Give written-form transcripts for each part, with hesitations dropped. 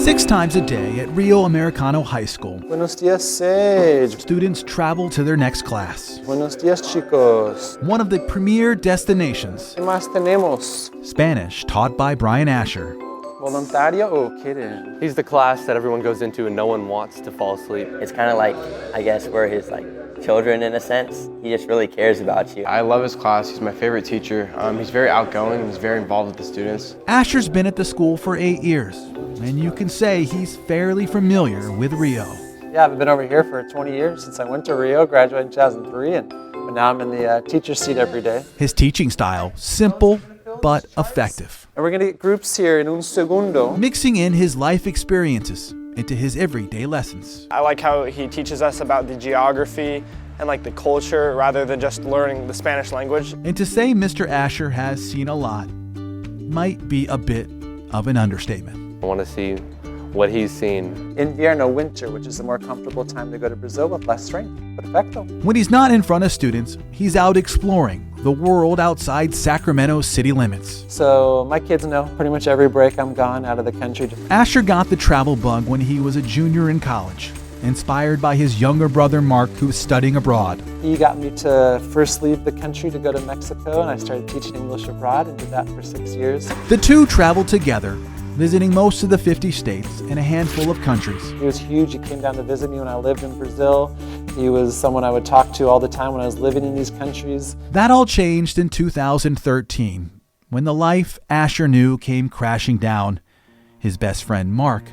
6 times a day at Rio Americano High School, Buenos dias, Sage. students travel to their next class. Buenos dias, chicos. One of the premier destinations, ¿Qué más tenemos? Spanish taught by Brian Asher. Voluntario o kidding? He's the class that everyone goes into and no one wants to fall asleep. It's kind of like, I guess, we're his children in a sense. He just really cares about you. I love his class. He's my favorite teacher. He's very outgoing. He's very involved with the students. Asher's been at the school for 8 years, and you can say he's fairly familiar with Rio. Yeah, I've been over here for 20 years since I went to Rio, graduated in 2003, but now I'm in the teacher seat every day. His teaching style, simple but effective, And we're gonna get groups here in un segundo. mixing in his life experiences into his everyday lessons. I like how he teaches us about the geography and the culture rather than just learning the Spanish language. And to say Mr. Asher has seen a lot might be a bit of an understatement. I want to see what he's seen. Invierno, winter, which is a more comfortable time to go to Brazil with less rain. Perfecto. When he's not in front of students, he's out exploring the world outside Sacramento city limits. So my kids know pretty much every break I'm gone out of the country. Asher got the travel bug when he was a junior in college, inspired by his younger brother Mark, who was studying abroad. He got me to first leave the country to go to Mexico, and I started teaching English abroad and did that for 6 years. The two traveled together, visiting most of the 50 states and a handful of countries. He was huge. He came down to visit me when I lived in Brazil. He was someone I would talk to all the time when I was living in these countries. That all changed in 2013, when the life Asher knew came crashing down. His best friend Mark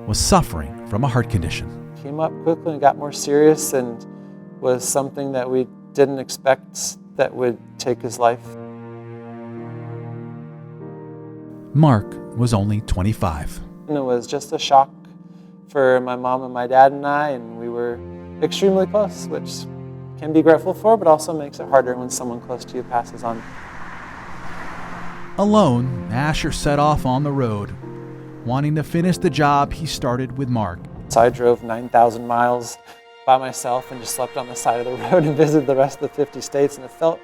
was suffering from a heart condition. Came up quickly and got more serious and was something that we didn't expect that would take his life. Mark was only 25. And it was just a shock for my mom and my dad and I, and we were extremely close, which can be grateful for, but also makes it harder when someone close to you passes on. Alone, Asher set off on the road, wanting to finish the job he started with Mark. So I drove 9,000 miles by myself and just slept on the side of the road and visited the rest of the 50 states, and it felt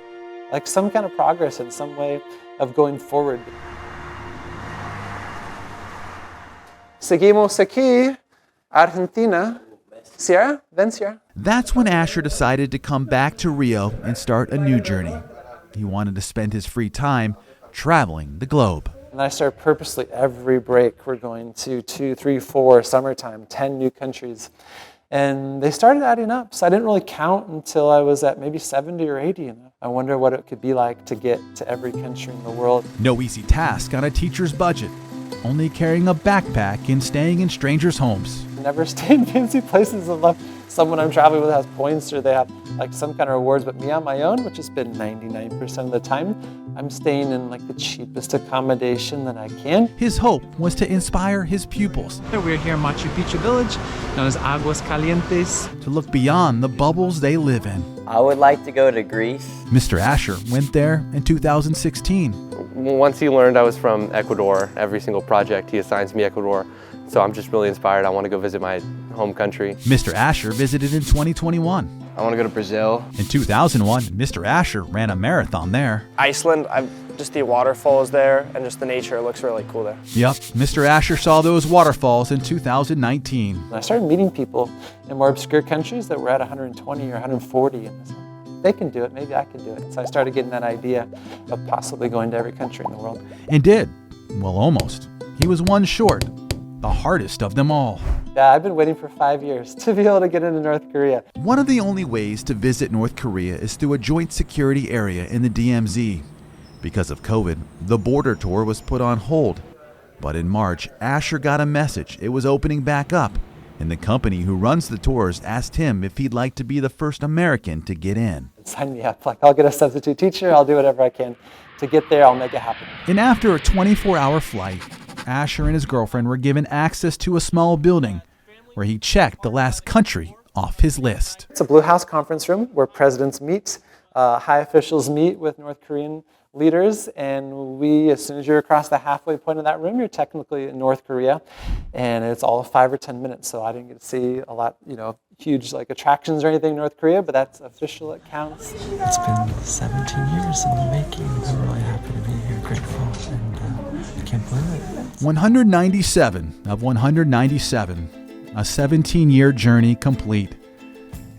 like some kind of progress in some way of going forward. Seguimos aquí, Argentina. Sierra? Then Sierra. That's when Asher decided to come back to Rio and start a new journey. He wanted to spend his free time traveling the globe. And I started purposely every break. We're going to 2, 3, 4, summertime, 10 new countries. And they started adding up. So I didn't really count until I was at maybe 70 or 80. And I wonder what it could be like to get to every country in the world. No easy task on a teacher's budget, only carrying a backpack and staying in strangers' homes. Never stay in fancy places unless someone I'm traveling with has points or they have some kind of rewards. But me on my own, which has been 99% of the time, I'm staying in the cheapest accommodation that I can. His hope was to inspire his pupils. We're here in Machu Picchu village, known as Aguas Calientes. To look beyond the bubbles they live in. I would like to go to Greece. Mr. Asher went there in 2016. Once he learned I was from Ecuador, every single project he assigns me Ecuador. So I'm just really inspired. I want to go visit my home country. Mr. Asher visited in 2021. I want to go to Brazil. In 2001, Mr. Asher ran a marathon there. Iceland, just the waterfalls there and just the nature looks really cool there. Yep, Mr. Asher saw those waterfalls in 2019. And I started meeting people in more obscure countries that were at 120 or 140. And I said, they can do it, maybe I can do it. So I started getting that idea of possibly going to every country in the world. And did. Well, almost. He was one short. The hardest of them all. Yeah, I've been waiting for 5 years to be able to get into North Korea. One of the only ways to visit North Korea is through a joint security area in the DMZ. Because of COVID, the border tour was put on hold. But in March, Asher got a message it was opening back up, and the company who runs the tours asked him if he'd like to be the first American to get in. Sign me up. I'll get a substitute teacher. I'll do whatever I can to get there. I'll make it happen. And after a 24-hour flight, Asher and his girlfriend were given access to a small building where he checked the last country off his list. It's a Blue House conference room where presidents meet. high officials meet with North Korean leaders, and as soon as you're across the halfway point of that room, you're technically in North Korea, and it's all 5 or 10 minutes. So I didn't get to see a lot, huge like attractions or anything in North Korea, but that's official. It counts. It's been 17 years in the making. I'm really happy to be here, grateful, and I can't believe it. 197 of 197, a 17-year journey complete.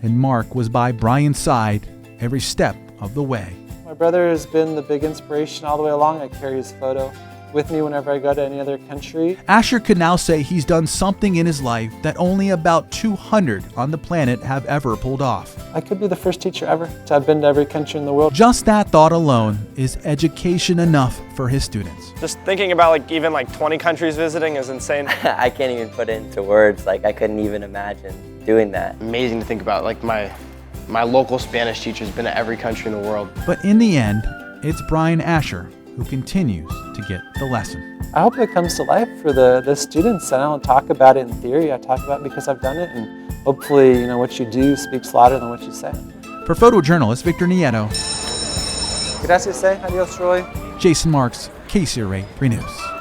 And Mark was by Brian's side every step of the way. My brother has been the big inspiration all the way along. I carry his photo with me whenever I go to any other country. Asher could now say he's done something in his life that only about 200 on the planet have ever pulled off. I could be the first teacher ever to have been to every country in the world. Just that thought alone is education enough for his students. Just thinking about even 20 countries visiting is insane. I can't even put it into words. Like, I couldn't even imagine doing that. Amazing to think about. Like my local Spanish teacher's been to every country in the world. But in the end, it's Brian Asher who continues to get the lesson. I hope it comes to life for the students. I don't talk about it in theory. I talk about it because I've done it, and hopefully, what you do speaks louder than what you say. For photojournalist Victor Nieto, Gracias, adios, Roy. Jason Marks, KCRA 3 News.